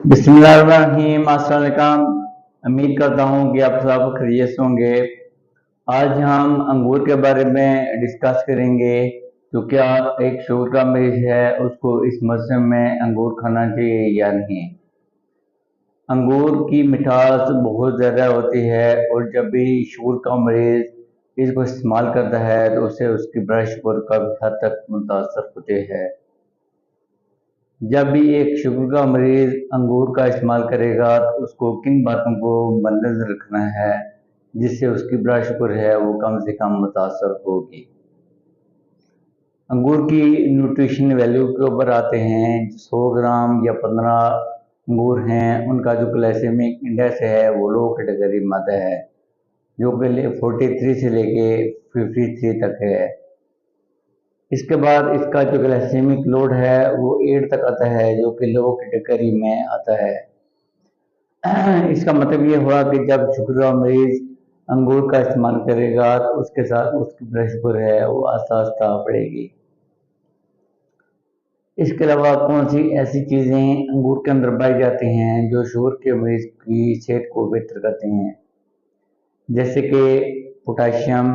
बिस्मिल्लाहिर्रहमानिर्रहीम। अस्सलाम वालेकुम। उम्मीद करता हूँ कि आप सब खैरियत से होंगे। आज हम अंगूर के बारे में डिस्कस करेंगे। तो क्या एक शुगर का मरीज है उसको इस मौसम में अंगूर खाना चाहिए या नहीं। अंगूर की मिठास बहुत ज़्यादा होती है और जब भी शुगर का मरीज इसको इस्तेमाल करता है तो उससे उसकी ब्लड शुगर काफ़ी हद तक मुतासर होते हैं। जब भी एक शुगर का मरीज अंगूर का इस्तेमाल करेगा तो उसको किन बातों को मद्देनजर रखना है जिससे उसकी ब्लड शुगर है वो कम से कम मुतासर होगी। अंगूर की न्यूट्रिशन वैल्यू के ऊपर आते हैं। 100 ग्राम या 15 अंगूर हैं उनका जो ग्लाइसेमिक इंडेक्स है वो लो कैटेगरी में आता है, जो कि 43 से लेके 53 तक है। इसके बाद इसका जो ग्लाइसेमिक लोड है वो 8 तक आता है, जो कि लो कैटेगरी में आता है। इसका मतलब ये हुआ कि जब शुगर का मरीज अंगूर का इस्तेमाल करेगा तो उसके साथ उसकी ब्लड शुगर है वो आस्ता आस्ता बढ़ेगी। इसके अलावा कौन सी ऐसी चीज़ें अंगूर के अंदर पाई जाती हैं जो शुगर के मरीज की सेहत को बेहतर करती हैं, जैसे कि पोटाशियम,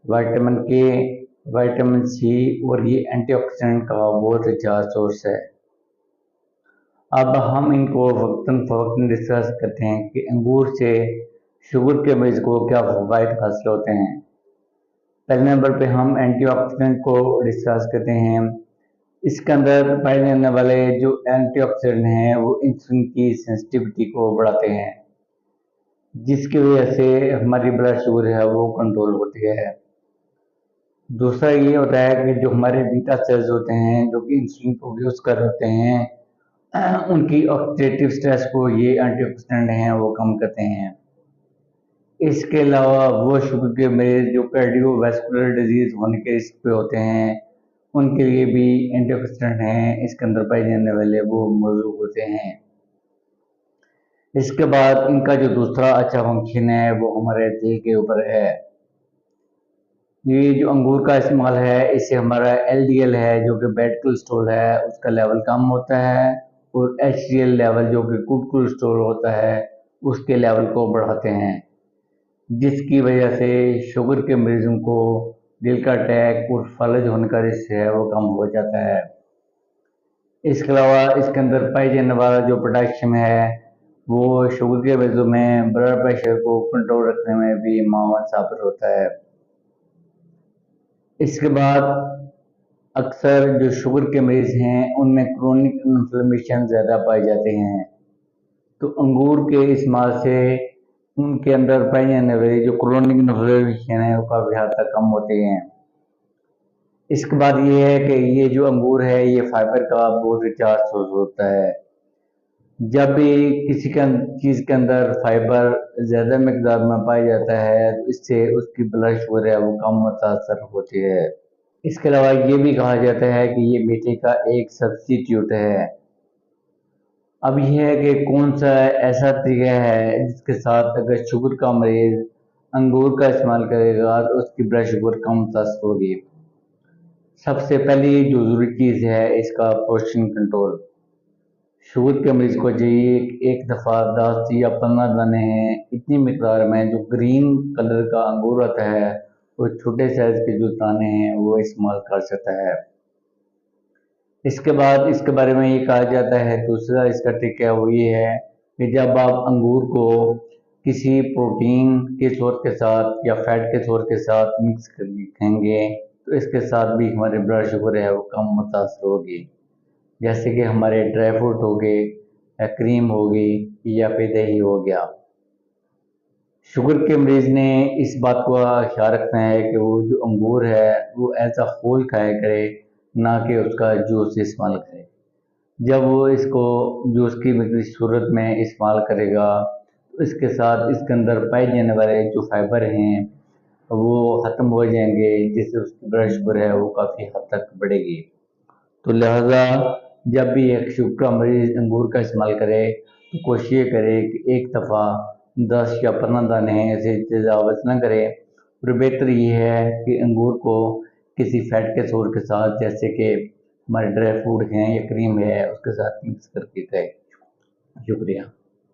विटामिन के, विटामिन सी, और ये एंटीऑक्सीडेंट का बहुत अच्छा सोर्स है। अब हम इनको वक्तन फवक्तन डिस्कस करते हैं कि अंगूर से शुगर के मरीज को क्या फ़वाइद हासिल होते हैं। पहले नंबर पे हम एंटीऑक्सीडेंट को डिस्कस करते हैं। इसके अंदर पाए जाने वाले जो एंटीऑक्सीडेंट हैं वो इंसुलिन की सेंसिटिविटी को बढ़ाते हैं, जिसकी वजह से हमारी ब्लड शुगर है वो कंट्रोल होती है। दूसरा ये होता है कि जो हमारे बीटा सेल्स होते हैं जो कि इंसुलिन प्रोड्यूस कर होते हैं उनकी ऑक्सीडेटिव स्ट्रेस को ये एंटीऑक्सीडेंट हैं वो कम करते हैं। इसके अलावा वो शुगर के मरीज जो कार्डियोवैस्कुलर डिजीज होने के रिस्क पे होते हैं उनके लिए भी एंटीऑक्सीडेंट हैं इसके अंदर पाए जाने वाले वो मौजूद होते हैं। इसके बाद इनका जो दूसरा अच्छा फंक्शन है वो हमारे दिल के ऊपर है। ये जो अंगूर का इस्तेमाल है इससे हमारा एलडीएल है जो कि बैड कोलेस्ट्रॉल है उसका लेवल कम होता है, और एचडीएल लेवल जो कि गुड कोलेस्ट्रॉल होता है उसके लेवल को बढ़ाते हैं, जिसकी वजह से शुगर के मरीजों को दिल का अटैक और फलज होने का रिस्क है वो कम हो जाता है। इसके अलावा इसके अंदर पाई जाने वाला जो पोटेशियम है वो शुगर के मरीजों में ब्लड प्रेशर को कंट्रोल रखने में भी मावन साबित होता है। इसके बाद अक्सर जो शुगर के मरीज हैं उनमें क्रोनिक इन्फ्लेमेशन ज़्यादा पाए जाते हैं, तो अंगूर के इस्तेमाल से उनके अंदर पाई जाने वाली जो क्रोनिक इन्फ्लेमेशन है वो काफ़ी हद तक कम होते हैं। इसके बाद ये है कि ये जो अंगूर है ये फाइबर का बहुत अच्छा सोर्स होता है। जब भी किसी का चीज़ के अंदर फाइबर ज़्यादा मकदार में पाया जाता है तो इससे उसकी ब्लड शुगर है वो कम मुतासर होती है। इसके अलावा ये भी कहा जाता है कि ये मीठे का एक सब्स्टिट्यूट है। अब यह है कि कौन सा ऐसा तरीका है जिसके साथ अगर शुगर का मरीज अंगूर का इस्तेमाल करेगा तो उसकी ब्लड शुगर कम मुतासर होगी। सबसे पहली जो ज़रूरी चीज़ है इसका पोर्शन कंट्रोल। शुगर के मरीज को चाहिए एक दफ़ा 10 या 15 दाने हैं इतनी मकदार में जो ग्रीन कलर का अंगूर आता है वो छोटे साइज के जो दाने हैं वो इस्तेमाल कर सकता है। इसके बाद इसके बारे में ये कहा जाता है, दूसरा इसका ट्रिक है वो ये है कि जब आप अंगूर को किसी प्रोटीन के सोर्स के साथ या फैट के सोर्स के साथ मिक्स करके खाएंगे तो इसके साथ भी हमारी ब्लड शुगर है वो कम मुतासर होगी, जैसे कि हमारे ड्राई फ्रूट हो गए या क्रीम होगी या फिर दही हो गया। शुगर के मरीज ने इस बात का ख्याल रखना है कि वो जो अंगूर है वो एज अ होल खाया करे, ना कि उसका जूस इस्तेमाल करे। जब वो इसको जूस की सूरत में इस्तेमाल करेगा तो इसके साथ इसके अंदर पाए जाने वाले जो फाइबर हैं वो ख़त्म हो जाएंगे, जिससे उसकी ब्लड शुगर है वो काफ़ी हद तक बढ़ेगी। तो लिहाजा जब भी एक शुगर का मरीज अंगूर का इस्तेमाल करे तो कोशिश ये करे कि एक दफ़ा 10 या 15 दाने हैं ऐसे तजावज़ न करे, और बेहतर ये है कि अंगूर को किसी फैट के सोर्स के साथ जैसे कि हमारे ड्राई फ्रूट हैं या क्रीम है उसके साथ मिक्स करके खाए। शुक्रिया।